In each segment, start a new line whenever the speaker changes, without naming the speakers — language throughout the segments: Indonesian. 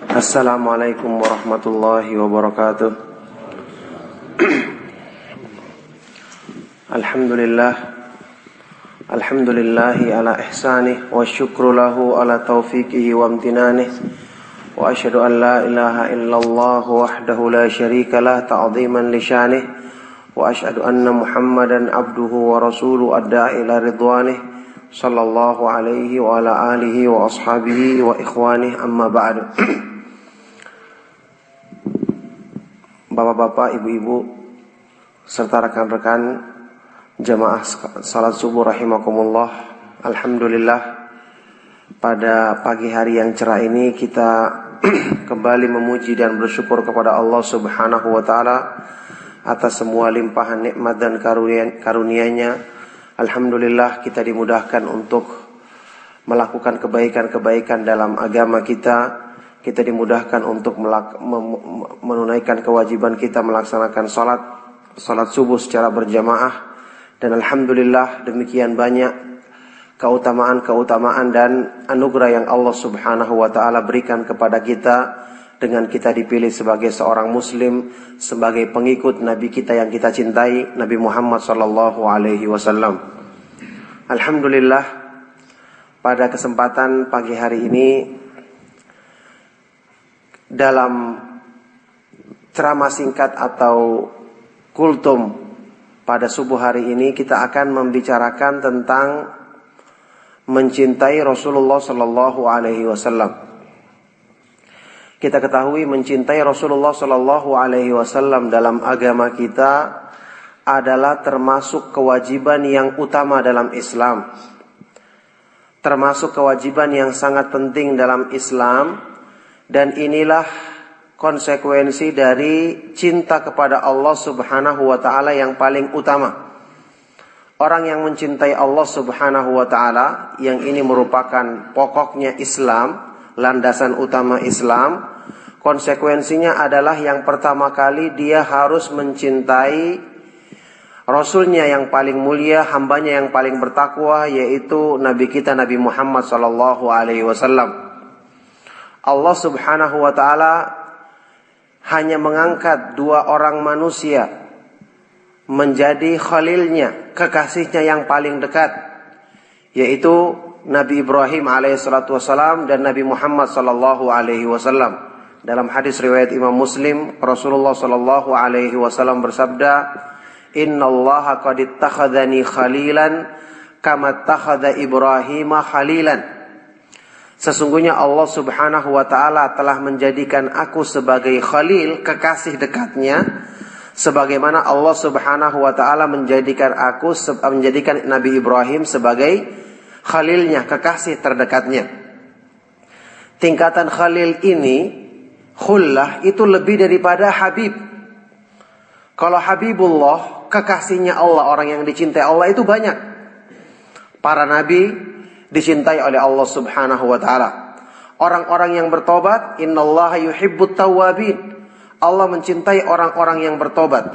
Assalamualaikum warahmatullahi wabarakatuh. Alhamdulillahi ala ihsanih wa syukru lahu ala taufiqihi wa amtinanih. Wa asyhadu an la ilaha illallah wahdahu la syarika lah ta'ziman li syanih. Wa asyhadu anna Muhammadan abduhu wa rasuluhu adda'a ila ridwanih sallallahu alaihi wa ala alihi wa ashabihi wa ikhwanih, amma ba'du. Bapak-bapak, ibu-ibu, serta rekan-rekan jamaah salat subuh rahimakumullah. Alhamdulillah, pada pagi hari yang cerah ini kita kembali memuji dan bersyukur kepada Allah Subhanahu wa taala atas semua limpahan nikmat dan karunia-Nya. Alhamdulillah, kita dimudahkan untuk melakukan kebaikan-kebaikan dalam agama kita. Kita dimudahkan untuk menunaikan kewajiban kita melaksanakan salat subuh secara berjamaah. Dan alhamdulillah, demikian banyak keutamaan dan anugerah yang Allah Subhanahu wa taala berikan kepada kita dengan kita dipilih sebagai seorang muslim, sebagai pengikut Nabi kita yang kita cintai, Nabi Muhammad sallallahu alaihi wasallam. Alhamdulillah, pada kesempatan pagi hari ini dalam ceramah singkat atau kultum pada subuh hari ini kita akan membicarakan tentang mencintai Rasulullah sallallahu alaihi wasallam. Kita ketahui mencintai Rasulullah sallallahu alaihi wasallam dalam agama kita adalah termasuk kewajiban yang utama dalam Islam. Termasuk kewajiban yang sangat penting dalam Islam. Dan inilah konsekuensi dari cinta kepada Allah Subhanahu wa ta'ala yang paling utama. Orang yang mencintai Allah Subhanahu wa ta'ala, yang ini merupakan pokoknya Islam, landasan utama Islam, konsekuensinya adalah yang pertama kali dia harus mencintai Rasulnya yang paling mulia, hambanya yang paling bertakwa, yaitu Nabi kita Nabi Muhammad sallallahu alaihi wasallam. Allah Subhanahu wa ta'ala hanya mengangkat dua orang manusia menjadi khalilnya, kekasihnya yang paling dekat, yaitu Nabi Ibrahim alaihissalatu wassalam dan Nabi Muhammad sallallahu alaihi wasallam. Dalam hadis riwayat Imam Muslim, Rasulullah sallallahu alaihi wasallam bersabda, "Innallaha qad ittakhadhani khalilan kama ittakhadha Ibrahima khalilan." Sesungguhnya Allah Subhanahu wa ta'ala telah menjadikan aku sebagai khalil, kekasih dekatnya, sebagaimana Allah Subhanahu wa ta'ala menjadikan Nabi Ibrahim sebagai khalilnya, kekasih terdekatnya. Tingkatan khalil ini, khullah, itu lebih daripada habib. Kalau habibullah, kekasihnya Allah, orang yang dicintai Allah itu banyak. Para nabi dicintai oleh Allah Subhanahu wa ta'ala. Orang-orang yang bertobat, innallaha yuhibbut tawwabin. Allah mencintai orang-orang yang bertobat.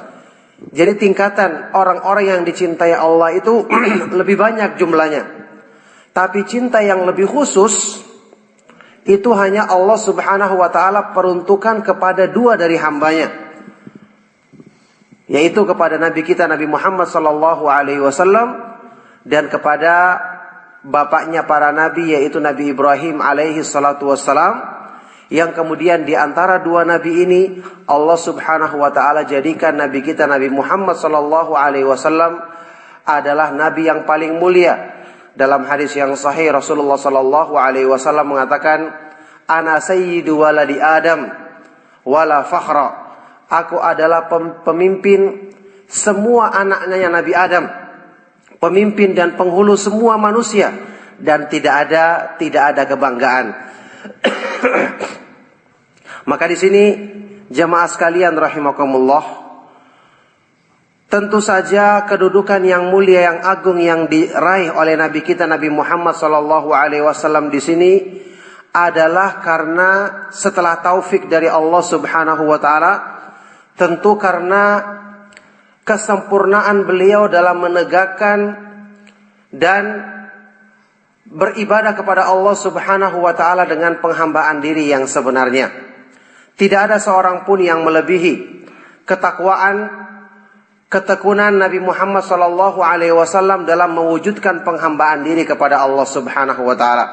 Jadi tingkatan orang-orang yang dicintai Allah itu lebih banyak jumlahnya. Tapi cinta yang lebih khusus itu hanya Allah Subhanahu wa ta'ala peruntukan kepada dua dari hambanya, yaitu kepada Nabi kita Nabi Muhammad sallallahu alaihi wasallam dan kepada bapaknya para nabi, yaitu Nabi Ibrahim alaihi salatu wassalam, yang kemudian di antara dua nabi ini Allah Subhanahu wa ta'ala jadikan Nabi kita Nabi Muhammad sallallahu alaihi wasallam adalah nabi yang paling mulia. Dalam hadis yang sahih Rasulullah sallallahu alaihi wasallam mengatakan, "Ana sayyidu waladi Adam wala fakhra." Aku adalah pemimpin semua anaknya Nabi Adam, pemimpin dan penghulu semua manusia, dan tidak ada kebanggaan. Maka di sini jamaah sekalian rahimakumullah, tentu saja kedudukan yang mulia, yang agung yang diraih oleh Nabi kita Nabi Muhammad sallallahu alaihi wasallam di sini adalah karena setelah taufik dari Allah Subhanahu wa taala, tentu karena kesempurnaan beliau dalam menegakkan dan beribadah kepada Allah Subhanahu wa taala dengan penghambaan diri yang sebenarnya. Tidak ada seorang pun yang melebihi ketakwaan, ketekunan Nabi Muhammad SAW dalam mewujudkan penghambaan diri kepada Allah Subhanahu wa taala.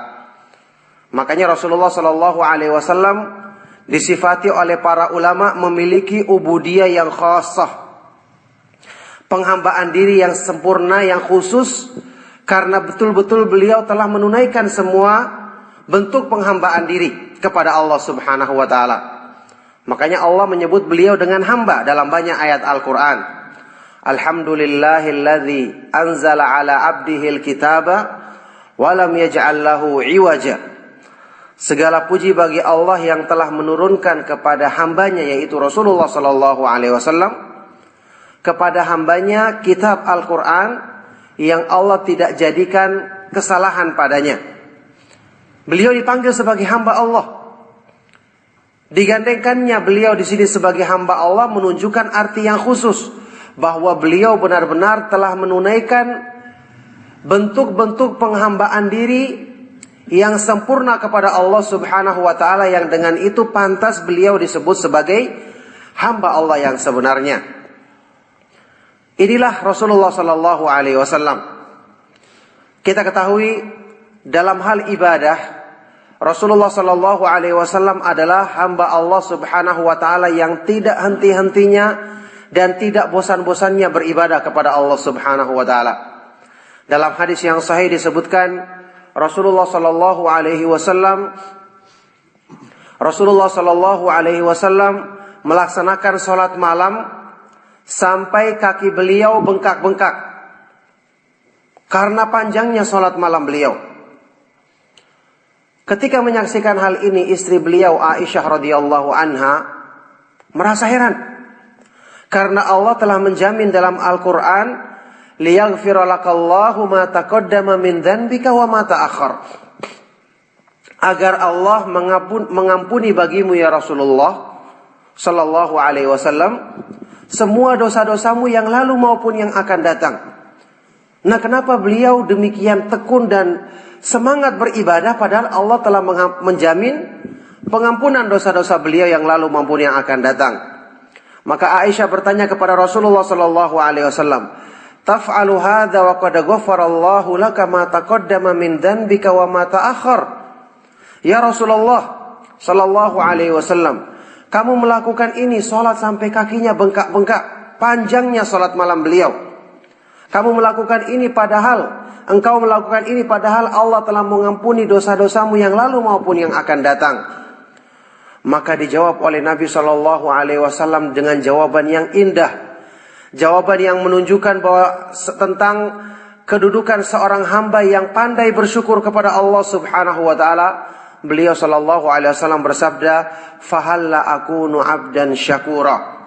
Makanya Rasulullah SAW disifati oleh para ulama memiliki ubudiyah yang khassah, penghambaan diri yang sempurna, yang khusus, karena betul-betul beliau telah menunaikan semua bentuk penghambaan diri kepada Allah Subhanahu wa taala. Makanya Allah menyebut beliau dengan hamba dalam banyak ayat Al-Qur'an. Alhamdulillahilladzi anzala ala abdihil kitaba wa lam yaj'al lahu iwaja. Segala puji bagi Allah yang telah menurunkan kepada hambanya, yaitu Rasulullah sallallahu alaihi wasallam, kepada hambanya kitab Al-Qur'an yang Allah tidak jadikan kesalahan padanya. Beliau dipanggil sebagai hamba Allah. Digandengkannya beliau di sini sebagai hamba Allah menunjukkan arti yang khusus, bahwa beliau benar-benar telah menunaikan bentuk-bentuk penghambaan diri yang sempurna kepada Allah Subhanahu wa taala, yang dengan itu pantas beliau disebut sebagai hamba Allah yang sebenarnya. Inilah Rasulullah sallallahu alaihi wasallam. Kita ketahui dalam hal ibadah, Rasulullah sallallahu alaihi wasallam adalah hamba Allah Subhanahu wa taala yang tidak henti-hentinya dan tidak bosan-bosannya beribadah kepada Allah Subhanahu wa taala. Dalam hadis yang sahih disebutkan Rasulullah sallallahu alaihi wasallam melaksanakan salat malam sampai kaki beliau bengkak-bengkak karena panjangnya salat malam beliau. Ketika menyaksikan hal ini, istri beliau Aisyah radhiyallahu anha merasa heran, karena Allah telah menjamin dalam Al-Quran, liyaghfira lakallahu ma taqaddama min dhanbika wa ma ta'akhkhar, agar Allah mengampuni bagimu ya Rasulullah sallallahu alaihi wasallam semua dosa-dosamu yang lalu maupun yang akan datang. Nah, kenapa beliau demikian tekun dan semangat beribadah padahal Allah telah menjamin pengampunan dosa-dosa beliau yang lalu maupun yang akan datang? Maka Aisyah bertanya kepada Rasulullah sallallahu alaihi wasallam, "Taf'alu hadza wa qad ghafarallahu laka ma taqaddama min dhanbika wa ma ta'akhkhar?" Ya Rasulullah sallallahu alaihi wasallam, kamu melakukan ini, salat sampai kakinya bengkak-bengkak, panjangnya salat malam beliau. Kamu melakukan ini padahal Allah telah mengampuni dosa-dosamu yang lalu maupun yang akan datang. Maka dijawab oleh Nabi Shallallahu Alaihi Wasallam dengan jawaban yang indah, jawaban yang menunjukkan bahwa tentang kedudukan seorang hamba yang pandai bersyukur kepada Allah Subhanahu Wa Taala. Beliau Shallallahu Alaihi Wasallam bersabda, "Fahalla akunu abdan syakura."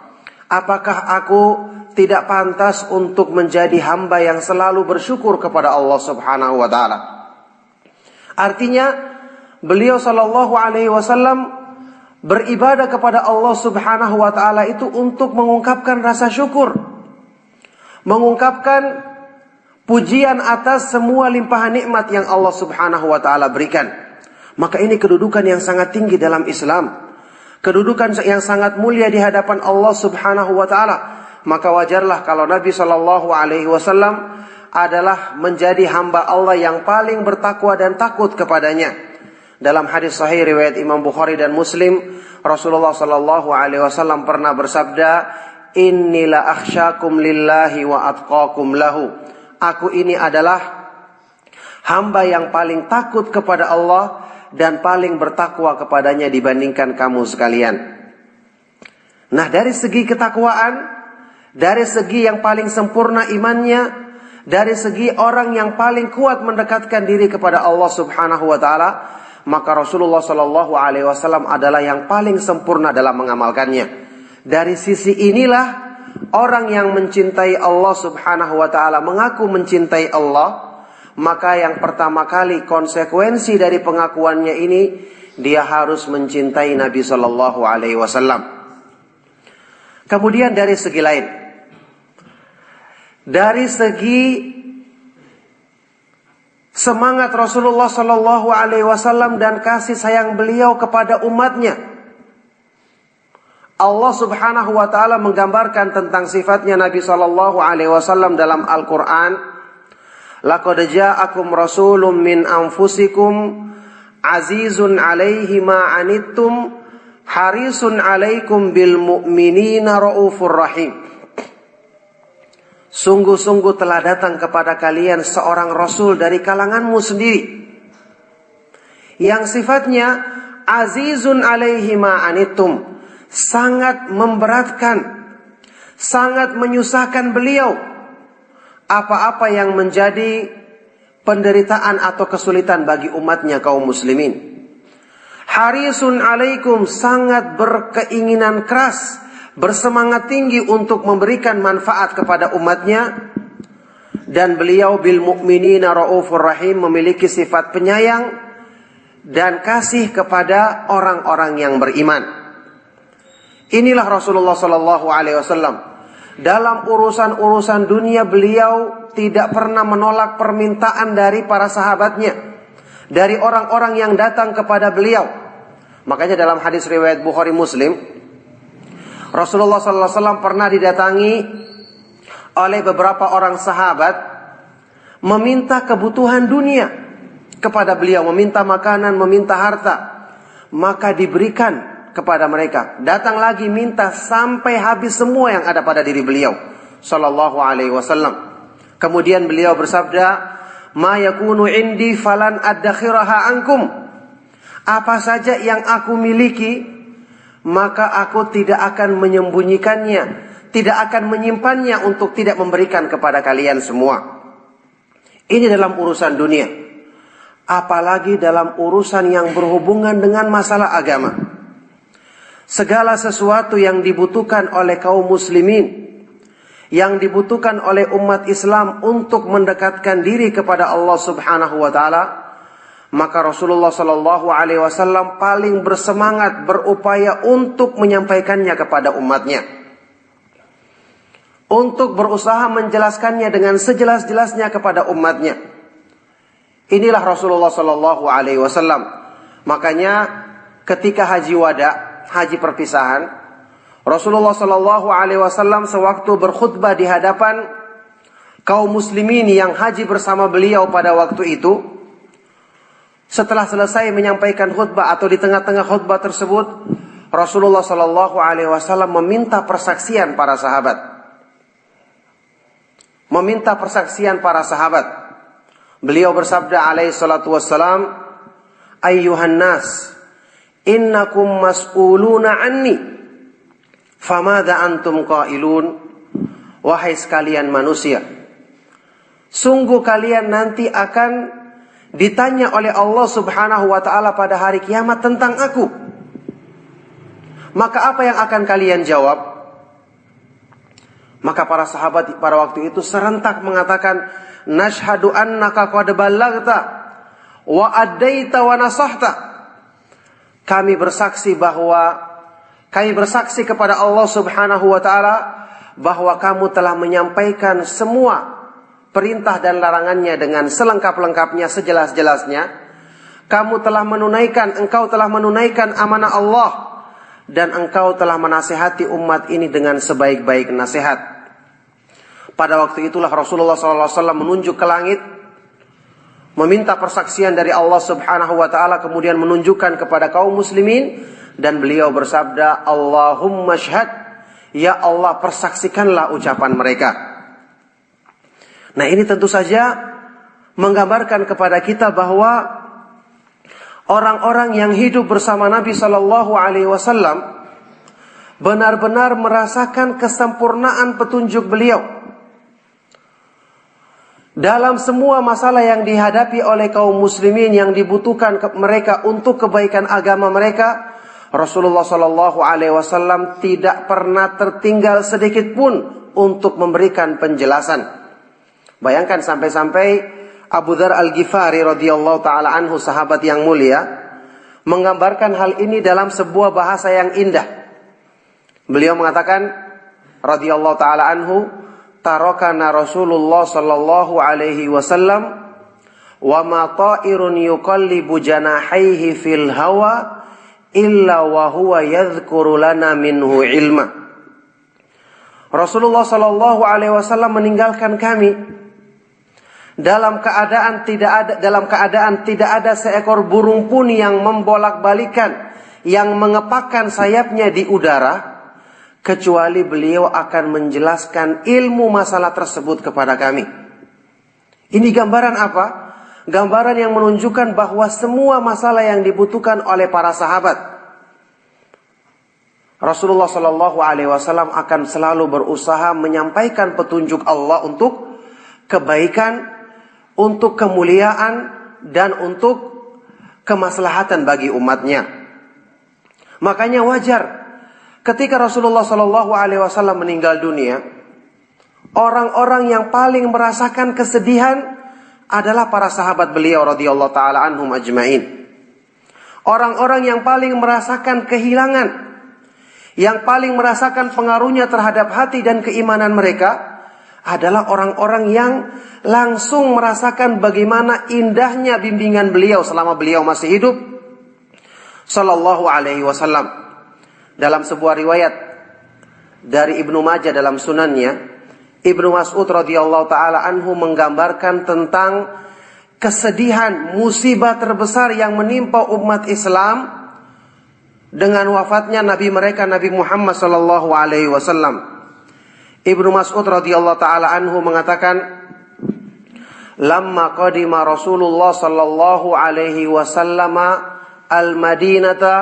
Apakah aku tidak pantas untuk menjadi hamba yang selalu bersyukur kepada Allah Subhanahu Wa Taala? Artinya, beliau Shallallahu Alaihi Wasallam beribadah kepada Allah Subhanahu Wa Taala itu untuk mengungkapkan rasa syukur, mengungkapkan pujian atas semua limpahan nikmat yang Allah Subhanahu Wa Taala berikan. Maka ini kedudukan yang sangat tinggi dalam Islam, kedudukan yang sangat mulia di hadapan Allah Subhanahu Wa Taala. Maka wajarlah kalau Nabi Shallallahu Alaihi Wasallam adalah menjadi hamba Allah yang paling bertakwa dan takut kepadanya. Dalam hadis sahih riwayat Imam Bukhari dan Muslim, Rasulullah Shallallahu Alaihi Wasallam pernah bersabda, "Innila akhsyakum lillahi wa atqakum lahu." Aku ini adalah hamba yang paling takut kepada Allah dan paling bertakwa kepadanya dibandingkan kamu sekalian. Nah, dari segi ketakwaan, dari segi yang paling sempurna imannya, dari segi orang yang paling kuat mendekatkan diri kepada Allah Subhanahu Wa Taala, maka Rasulullah Shallallahu Alaihi Wasallam adalah yang paling sempurna dalam mengamalkannya. Dari sisi inilah orang yang mencintai Allah Subhanahu Wa Taala, mengaku mencintai Allah, maka yang pertama kali konsekuensi dari pengakuannya ini, dia harus mencintai Nabi Shallallahu Alaihi Wasallam. Kemudian dari segi lain, dari segi semangat Rasulullah Shallallahu Alaihi Wasallam dan kasih sayang beliau kepada umatnya, Allah Subhanahu wa taala menggambarkan tentang sifatnya Nabi sallallahu alaihi wasallam dalam Al-Qur'an, laqad ja'akum rasulun min anfusikum azizun 'alaihi ma 'anittum harisun 'alaikum bil mu'minina raufur rahim. Sungguh-sungguh telah datang kepada kalian seorang rasul dari kalanganmu sendiri yang sifatnya azizun 'alaihi ma 'anittum, sangat memberatkan, sangat menyusahkan beliau apa-apa yang menjadi penderitaan atau kesulitan bagi umatnya kaum muslimin. Harisun alaikum, sangat berkeinginan keras, bersemangat tinggi untuk memberikan manfaat kepada umatnya. Dan beliau bil mu'minina raufur rahim, memiliki sifat penyayang dan kasih kepada orang-orang yang beriman. Inilah Rasulullah sallallahu alaihi wasallam. Dalam urusan-urusan dunia beliau tidak pernah menolak permintaan dari para sahabatnya, dari orang-orang yang datang kepada beliau. Makanya dalam hadis riwayat Bukhari Muslim, Rasulullah sallallahu alaihi wasallam pernah didatangi oleh beberapa orang sahabat meminta kebutuhan dunia kepada beliau, meminta makanan, meminta harta, maka diberikan kepada mereka. Datang lagi minta sampai habis semua yang ada pada diri beliau sallallahu alaihi wasallam. Kemudian beliau bersabda, "Ma yakunu indi falan addakhiraha ankum." Apa saja yang aku miliki, maka aku tidak akan menyembunyikannya, tidak akan menyimpannya untuk tidak memberikan kepada kalian semua. Ini dalam urusan dunia. Apalagi dalam urusan yang berhubungan dengan masalah agama. Segala sesuatu yang dibutuhkan oleh kaum muslimin, yang dibutuhkan oleh umat Islam untuk mendekatkan diri kepada Allah Subhanahu wa taala, maka Rasulullah sallallahu alaihi wasallam paling bersemangat, berupaya untuk menyampaikannya kepada umatnya. Untuk berusaha menjelaskannya dengan sejelas-jelasnya kepada umatnya. Inilah Rasulullah sallallahu alaihi wasallam. Makanya ketika haji wada, haji perpisahan, Rasulullah sallallahu alaihi wasallam sewaktu berkhutbah di hadapan kaum muslimin yang haji bersama beliau pada waktu itu, setelah selesai menyampaikan khutbah atau di tengah-tengah khutbah tersebut, Rasulullah sallallahu alaihi wasallam meminta persaksian para sahabat. Meminta persaksian para sahabat. Beliau bersabda alaihi salatu wassalam, "Ayyuhan nas, innakum mas'uluna anni, famadha antum qailun." Wahai sekalian manusia, sungguh kalian nanti akan ditanya oleh Allah Subhanahu wa taala pada hari kiamat tentang aku. Maka apa yang akan kalian jawab? Maka para sahabat pada waktu itu serentak mengatakan, "Nashhadu annaka qad ballaghta wa addaita wa nasahta." Kami bersaksi kepada Allah Subhanahu wa taala bahwa kamu telah menyampaikan semua perintah dan larangannya dengan selengkap-lengkapnya, sejelas-jelasnya. Engkau telah menunaikan amanah Allah, dan engkau telah menasihati umat ini dengan sebaik-baik nasihat. Pada waktu itulah Rasulullah SAW menunjuk ke langit, meminta persaksian dari Allah Subhanahu wa taala, kemudian menunjukkan kepada kaum muslimin, dan beliau bersabda, "Allahumma syhad, ya Allah persaksikanlah ucapan mereka." Nah, ini tentu saja menggambarkan kepada kita bahwa orang-orang yang hidup bersama Nabi sallallahu alaihi wasallam benar-benar merasakan kesempurnaan petunjuk beliau. Dalam semua masalah yang dihadapi oleh kaum muslimin yang dibutuhkan mereka untuk kebaikan agama mereka, Rasulullah sallallahu alaihi wasallam tidak pernah tertinggal sedikit pun untuk memberikan penjelasan. Bayangkan sampai-sampai Abu Dzar Al-Ghifari radhiyallahu taala anhu, sahabat yang mulia, menggambarkan hal ini dalam sebuah bahasa yang indah. Beliau mengatakan radhiyallahu taala anhu, "Tarakana Rasulullah sallallahu alaihi wasallam wa ma ta'irun yuqallibu janahaihi fil hawa illa wa huwa yadhkuru lana minhu ilma. Rasulullah sallallahu alaihi wasallam meninggalkan kami dalam keadaan tidak ada seekor burung pun yang membolak-balikan, yang mengepakkan sayapnya di udara, kecuali beliau akan menjelaskan ilmu masalah tersebut kepada kami. Ini gambaran apa? Gambaran yang menunjukkan bahwa semua masalah yang dibutuhkan oleh para sahabat, Rasulullah Shallallahu Alaihi Wasallam akan selalu berusaha menyampaikan petunjuk Allah untuk kebaikan, untuk kemuliaan, dan untuk kemaslahatan bagi umatnya. Makanya wajar ketika Rasulullah Shallallahu Alaihi Wasallam meninggal dunia, orang-orang yang paling merasakan kesedihan adalah para sahabat beliau radhiyallahu taala anhum ajmain. Orang-orang yang paling merasakan kehilangan, yang paling merasakan pengaruhnya terhadap hati dan keimanan mereka adalah orang-orang yang langsung merasakan bagaimana indahnya bimbingan beliau selama beliau masih hidup sallallahu alaihi wasallam. Dalam sebuah riwayat dari Ibnu Majah dalam sunannya, Ibnu Mas'ud radhiyallahu taala anhu menggambarkan tentang kesedihan musibah terbesar yang menimpa umat Islam dengan wafatnya nabi mereka, Nabi Muhammad sallallahu alaihi wasallam. Ibnu Mas'ud radhiyallahu taala anhu mengatakan, "Lamma qadima Rasulullah sallallahu alaihi wasallam al-Madinata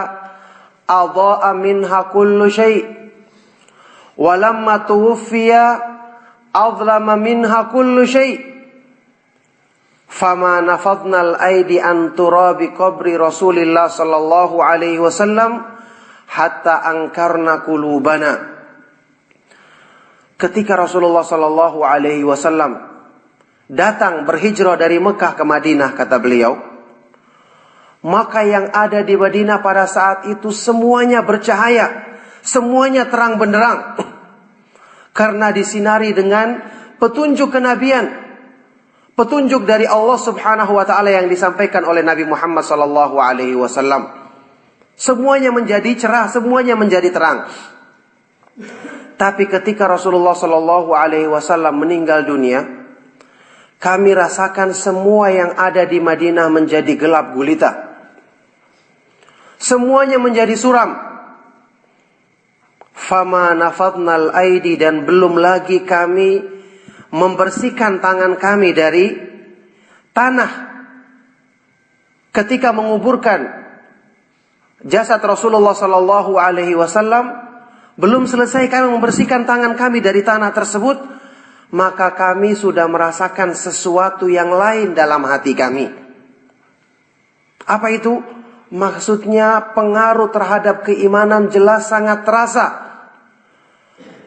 adha'a minha kullu syai' wa lamma tuwfiya adlama minha kullu syai' fama nafadna al-aidi an turabi qabri Rasulillah sallallahu alaihi wasallam hatta angkarna qulubana." Ketika Rasulullah sallallahu alaihi wasallam datang berhijrah dari Mekah ke Madinah, kata beliau, maka yang ada di Madinah pada saat itu semuanya bercahaya, semuanya terang benderang, karena disinari dengan petunjuk kenabian, petunjuk dari Allah Subhanahu wa taala yang disampaikan oleh Nabi Muhammad sallallahu alaihi wasallam. Semuanya menjadi cerah, semuanya menjadi terang. Tapi ketika Rasulullah sallallahu alaihi wasallam meninggal dunia, kami rasakan semua yang ada di Madinah menjadi gelap gulita. Semuanya menjadi suram. Fama nafadnal aidi, dan belum lagi kami membersihkan tangan kami dari tanah ketika menguburkan jasad Rasulullah sallallahu alaihi wasallam. Belum selesai kami membersihkan tangan kami dari tanah tersebut, maka kami sudah merasakan sesuatu yang lain dalam hati kami. Apa itu? Maksudnya pengaruh terhadap keimanan jelas sangat terasa.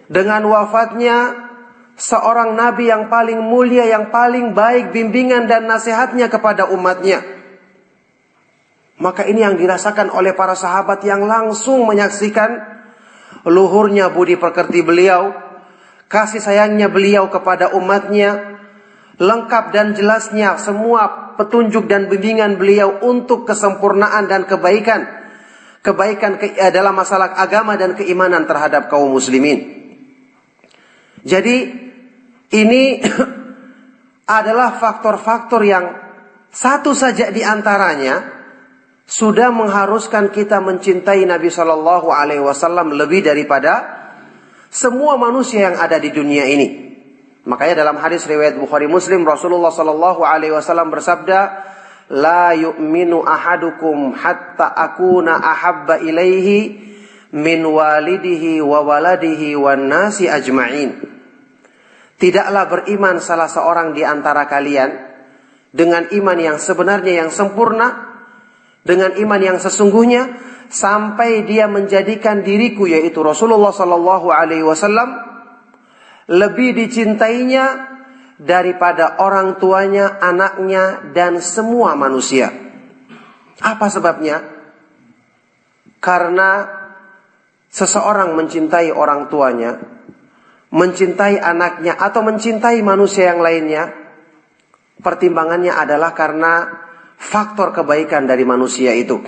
Dengan wafatnya seorang nabi yang paling mulia, yang paling baik bimbingan dan nasihatnya kepada umatnya, maka ini yang dirasakan oleh para sahabat yang langsung menyaksikan luhurnya budi pekerti beliau, kasih sayangnya beliau kepada umatnya, lengkap dan jelasnya semua petunjuk dan bimbingan beliau untuk kesempurnaan dan kebaikan dalam masalah agama dan keimanan terhadap kaum muslimin. Jadi ini adalah faktor-faktor yang satu saja di antaranya sudah mengharuskan kita mencintai Nabi Shallallahu Alaihi Wasallam lebih daripada semua manusia yang ada di dunia ini. Makanya dalam hadis riwayat Bukhari Muslim, Rasulullah Shallallahu Alaihi Wasallam bersabda, "La yu'minu ahadukum hatta akuna ahabba ilaihi min walidihi wa waladihi wan nasi ajma'in." Tidaklah beriman salah seorang di antara kalian dengan iman yang sebenarnya, yang sempurna, dengan iman yang sesungguhnya, sampai dia menjadikan diriku, yaitu Rasulullah Sallallahu Alaihi Wasallam, lebih dicintainya daripada orang tuanya, anaknya, dan semua manusia. Apa sebabnya? Karena seseorang mencintai orang tuanya, mencintai anaknya, atau mencintai manusia yang lainnya, pertimbangannya adalah karena faktor kebaikan dari manusia itu.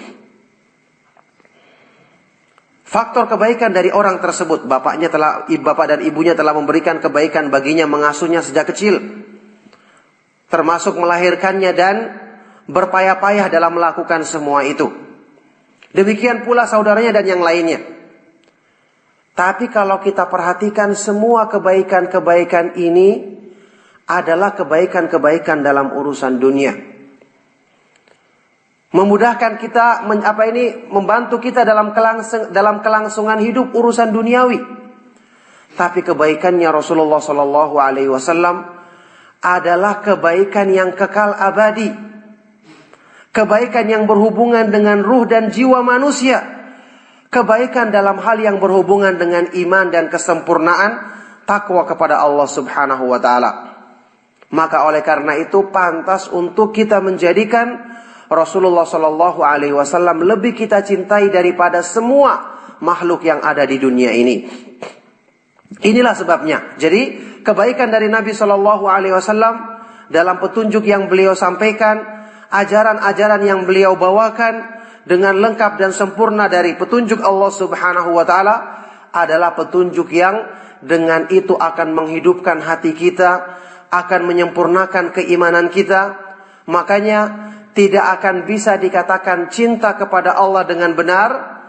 faktor kebaikan dari orang tersebut. Bapak dan ibunya telah memberikan kebaikan baginya, mengasuhnya sejak kecil, termasuk melahirkannya dan berpayah-payah dalam melakukan semua itu. Demikian pula saudaranya dan yang lainnya. Tapi kalau kita perhatikan, semua kebaikan-kebaikan ini adalah kebaikan-kebaikan dalam urusan dunia. Memudahkan kita, membantu kita dalam kelangsungan hidup urusan duniawi. Tapi kebaikannya Rasulullah SAW adalah kebaikan yang kekal abadi. Kebaikan yang berhubungan dengan ruh dan jiwa manusia. Kebaikan dalam hal yang berhubungan dengan iman dan kesempurnaan takwa kepada Allah Subhanahu wa taala. Maka oleh karena itu pantas untuk kita menjadikan Rasulullah SAW lebih kita cintai daripada semua makhluk yang ada di dunia ini. Inilah sebabnya. Jadi kebaikan dari Nabi SAW dalam petunjuk yang beliau sampaikan, ajaran-ajaran yang beliau bawakan dengan lengkap dan sempurna dari petunjuk Allah Subhanahu wa taala adalah petunjuk yang dengan itu akan menghidupkan hati kita, akan menyempurnakan keimanan kita. Makanya tidak akan bisa dikatakan cinta kepada Allah dengan benar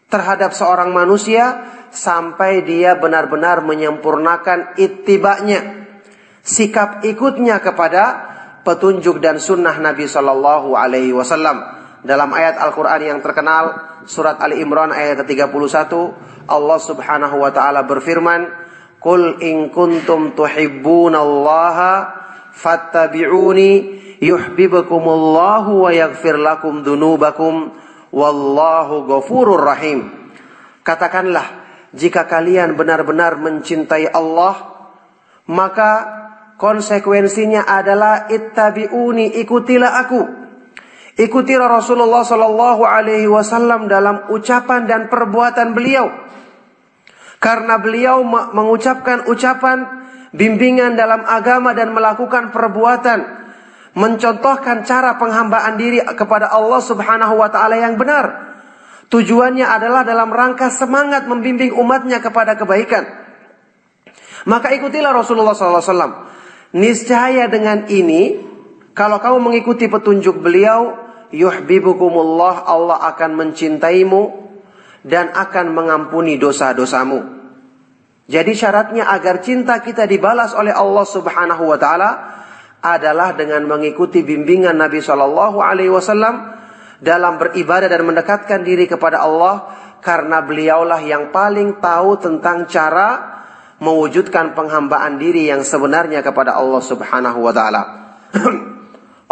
terhadap seorang manusia sampai dia benar-benar menyempurnakan ittiba'nya, sikap ikutnya kepada petunjuk dan sunnah Nabi Sallallahu Alaihi Wasallam. Dalam ayat Al-Quran yang terkenal, surat Ali Imran ayat ke-31, Allah Subhanahu Wa Taala berfirman, "Qul in kuntum tuhibbunallaha fattabi'uni yuhibbukumullahu wa yaghfir lakum dzunubakum wallahu ghafurur rahim." Katakanlah, jika kalian benar-benar mencintai Allah, maka konsekuensinya adalah ittabi'uni, ikutilah aku. Ikutilah Rasulullah sallallahu alaihi wasallam dalam ucapan dan perbuatan beliau. Karena beliau mengucapkan ucapan bimbingan dalam agama dan melakukan perbuatan, mencontohkan cara penghambaan diri kepada Allah Subhanahu wa taala yang benar. Tujuannya adalah dalam rangka semangat membimbing umatnya kepada kebaikan. Maka ikutilah Rasulullah SAW. Niscaya dengan ini, kalau kamu mengikuti petunjuk beliau, yuhibbukumullah, Allah akan mencintaimu dan akan mengampuni dosa-dosamu. Jadi syaratnya agar cinta kita dibalas oleh Allah Subhanahu wa taala adalah dengan mengikuti bimbingan Nabi Shallallahu Alaihi Wasallam dalam beribadah dan mendekatkan diri kepada Allah, karena beliaulah yang paling tahu tentang cara mewujudkan penghambaan diri yang sebenarnya kepada Allah Subhanahu wa taala.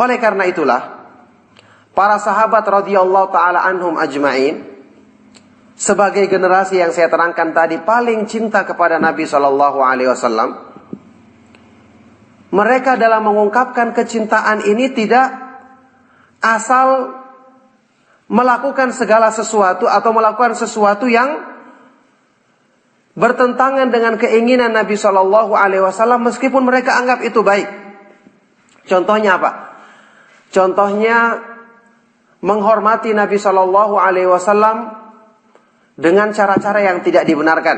Oleh karena itulah para sahabat radhiyallahu taala anhum ajmain, sebagai generasi yang saya terangkan tadi paling cinta kepada Nabi Shallallahu Alaihi Wasallam, mereka dalam mengungkapkan kecintaan ini tidak asal melakukan segala sesuatu atau melakukan sesuatu yang bertentangan dengan keinginan Nabi Shallallahu Alaihi Wasallam, meskipun mereka anggap itu baik. Contohnya apa? Contohnya menghormati Nabi Shallallahu Alaihi Wasallam dengan cara-cara yang tidak dibenarkan.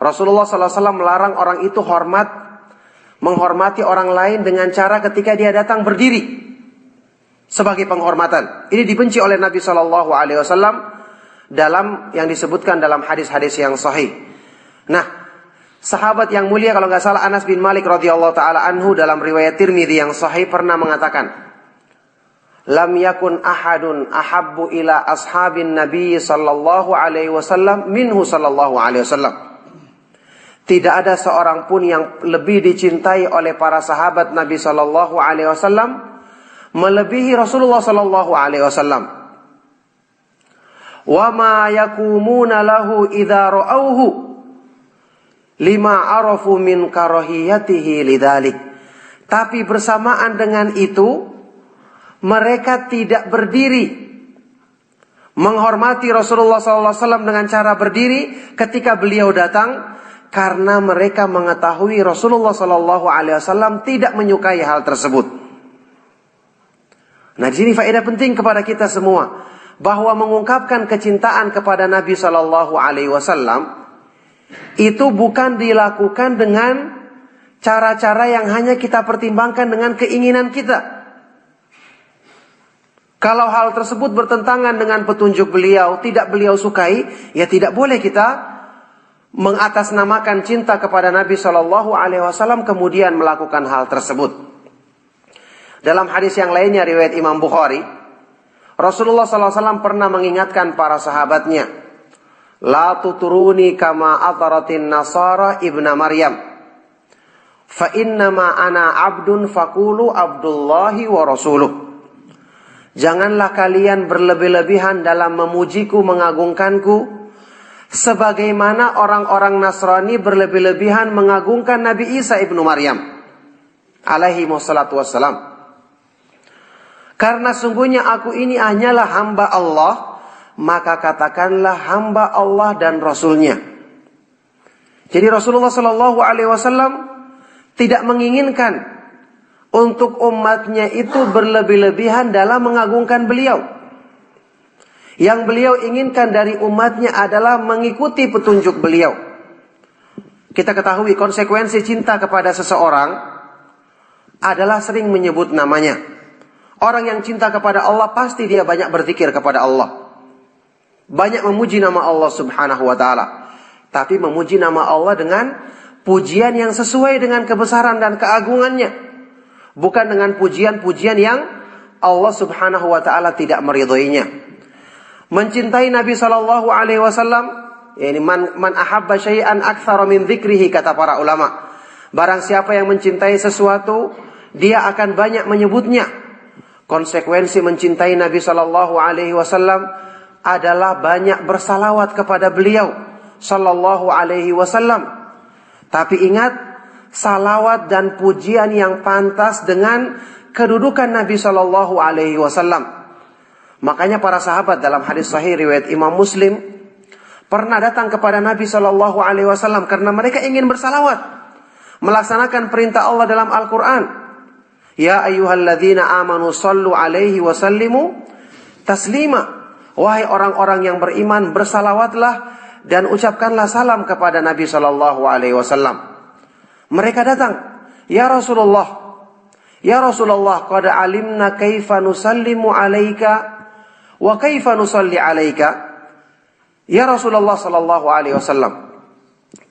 Rasulullah Sallallahu Alaihi Wasallam melarang orang itu menghormati orang lain dengan cara ketika dia datang berdiri sebagai penghormatan. Ini dibenci oleh Nabi Shallallahu Alaihi Wasallam dalam yang disebutkan dalam hadis-hadis yang sahih. Nah, sahabat yang mulia, kalau nggak salah Anas bin Malik radhiyallahu taala anhu dalam riwayat Tirmidzi yang sahih pernah mengatakan, "Lam yakun ahadun ahabbu ila ashabin Nabi sallallahu alaihi wasallam minhu sallallahu alaihi wasallam." Tidak ada seorang pun yang lebih dicintai oleh para sahabat Nabi sallallahu alaihi wasallam melebihi Rasulullah sallallahu alaihi wasallam. Wa ma yakumuna lahu idza ra'awhu lima arafu min karahiyatihi lidzalik. Tapi bersamaan dengan itu, mereka tidak berdiri menghormati Rasulullah sallallahu alaihi wasallam dengan cara berdiri ketika beliau datang, karena mereka mengetahui Rasulullah sallallahu alaihi wasallam tidak menyukai hal tersebut. Nah, di sini faedah penting kepada kita semua. bahwa mengungkapkan kecintaan kepada Nabi Shallallahu Alaihi Wasallam itu bukan dilakukan dengan cara-cara yang hanya kita pertimbangkan dengan keinginan kita. Kalau hal tersebut bertentangan dengan petunjuk beliau, tidak beliau sukai, ya tidak boleh kita mengatasnamakan cinta kepada Nabi Shallallahu Alaihi Wasallam kemudian melakukan hal tersebut. Dalam hadis yang lainnya riwayat Imam Bukhari, Rasulullah SAW pernah mengingatkan para sahabatnya, La tuturuni kama ataratin nasara ibna Maryam, fa innama ana abdun fakulu abdullahi wa rasuluh. Janganlah kalian berlebih-lebihan dalam memujiku, mengagungkanku, sebagaimana orang-orang Nasrani berlebih-lebihan mengagungkan Nabi Isa ibnu Maryam alaihi wassalatu wassalam. Karena sungguhnya aku ini hanyalah hamba Allah, maka katakanlah hamba Allah dan Rasulnya. Jadi Rasulullah Shallallahu Alaihi Wasallam tidak menginginkan untuk umatnya itu berlebih-lebihan dalam mengagungkan beliau. Yang beliau inginkan dari umatnya adalah mengikuti petunjuk beliau. Kita ketahui konsekuensi cinta kepada seseorang adalah sering menyebut namanya. Orang yang cinta kepada Allah pasti dia banyak berzikir kepada Allah, banyak memuji nama Allah subhanahu wa ta'ala. Tapi memuji nama Allah dengan pujian yang sesuai dengan kebesaran dan keagungannya, bukan dengan pujian-pujian yang Allah subhanahu wa ta'ala tidak meridhoinya. Mencintai Nabi sallallahu alaihi wasallam, yakni man ahabba syai'an aktsara min dzikrihi, kata para ulama. Barang siapa yang mencintai sesuatu, dia akan banyak menyebutnya. Konsekuensi mencintai Nabi sallallahu alaihi wasallam adalah banyak bersalawat kepada beliau sallallahu alaihi wasallam. Tapi ingat, salawat dan pujian yang pantas dengan kedudukan Nabi sallallahu alaihi wasallam. Makanya para sahabat dalam hadis sahih riwayat Imam Muslim pernah datang kepada Nabi Shallallahu Alaihi Wasallam karena mereka ingin bersalawat, melaksanakan perintah Allah dalam Al-Quran. Ya ayyuhalladzina amanu sallu alaihi wasallimu taslima. Wahai orang-orang yang beriman, bersalawatlah dan ucapkanlah salam kepada Nabi Shallallahu Alaihi Wasallam. Mereka datang, Ya Rasulullah, Ya Rasulullah, qad alimna kaifa nusallimu alaika wa kaifa nusalli alaika. Ya Rasulullah sallallahu alaihi wasallam,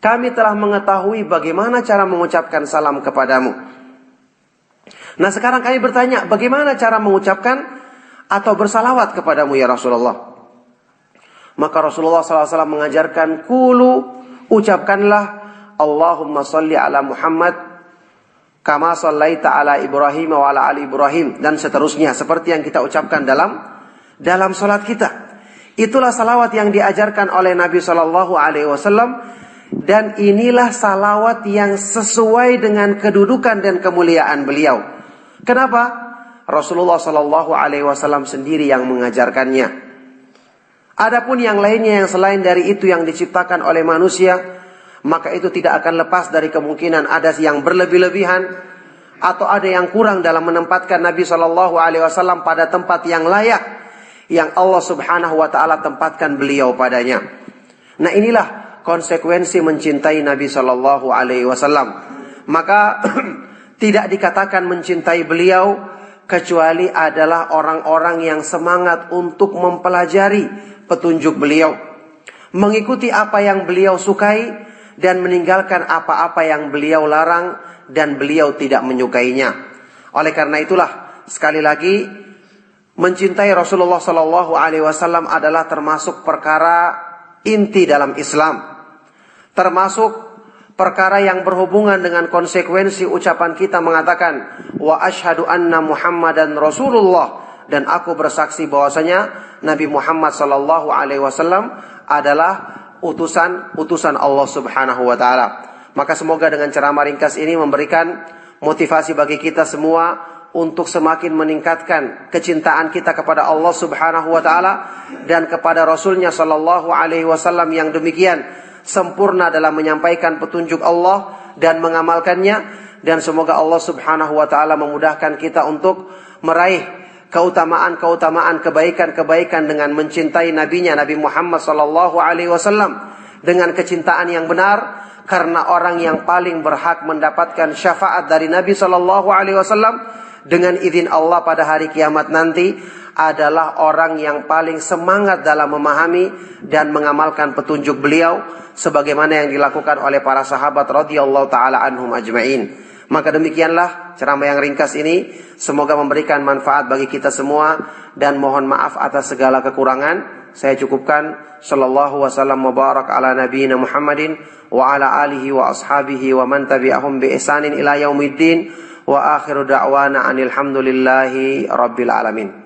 kami telah mengetahui bagaimana cara mengucapkan salam kepadamu. Nah sekarang kami bertanya, bagaimana cara mengucapkan atau bersalawat kepadamu ya Rasulullah? Maka Rasulullah sallallahu alaihi wasallam mengajarkan, Qulu, ucapkanlah Allahumma salli ala Muhammad kama sallaita ala Ibrahim wa ala ali Ibrahim, dan seterusnya seperti yang kita ucapkan dalam salat kita. Itulah salawat yang diajarkan oleh Nabi Shallallahu Alaihi Wasallam, dan inilah salawat yang sesuai dengan kedudukan dan kemuliaan beliau. Kenapa? Rasulullah Shallallahu Alaihi Wasallam sendiri yang mengajarkannya. Adapun yang lainnya yang selain dari itu yang diciptakan oleh manusia, maka itu tidak akan lepas dari kemungkinan ada yang berlebih-lebihan atau ada yang kurang dalam menempatkan Nabi Shallallahu Alaihi Wasallam pada tempat yang layak yang Allah subhanahu wa ta'ala tempatkan beliau padanya. Nah inilah konsekuensi mencintai Nabi sallallahu alaihi wasallam. Maka tidak dikatakan mencintai beliau kecuali adalah orang-orang yang semangat untuk mempelajari petunjuk beliau, mengikuti apa yang beliau sukai dan meninggalkan apa-apa yang beliau larang dan beliau tidak menyukainya. Oleh karena itulah sekali lagi, mencintai Rasulullah Sallallahu Alaihi Wasallam adalah termasuk perkara inti dalam Islam, termasuk perkara yang berhubungan dengan konsekuensi ucapan kita mengatakan wa asyhadu anna Muhammadan Rasulullah, dan aku bersaksi bahwasanya Nabi Muhammad Sallallahu Alaihi Wasallam adalah utusan Allah Subhanahu Wa Taala. Maka semoga dengan ceramah ringkas ini memberikan motivasi bagi kita semua untuk semakin meningkatkan kecintaan kita kepada Allah Subhanahu wa taala dan kepada Rasulnya sallallahu alaihi wasallam yang demikian sempurna dalam menyampaikan petunjuk Allah dan mengamalkannya, dan semoga Allah Subhanahu wa taala memudahkan kita untuk meraih keutamaan-keutamaan, kebaikan-kebaikan dengan mencintai nabinya Nabi Muhammad sallallahu alaihi wasallam dengan kecintaan yang benar, karena orang yang paling berhak mendapatkan syafaat dari Nabi sallallahu alaihi wasallam dengan izin Allah pada hari kiamat nanti adalah orang yang paling semangat dalam memahami dan mengamalkan petunjuk beliau sebagaimana yang dilakukan oleh para sahabat radhiyallahu taala anhum ajma'in. Maka demikianlah ceramah yang ringkas ini, semoga memberikan manfaat bagi kita semua dan mohon maaf atas segala kekurangan. Saya cukupkan. Sallallahu wasallam mubarak ala nabiyina Muhammadin wa ala alihi wa ashabihi wa man tabi'ahum bi ihsanin ila yaumiddin wa akhiru da'wana anil hamdulillahi rabbil alamin.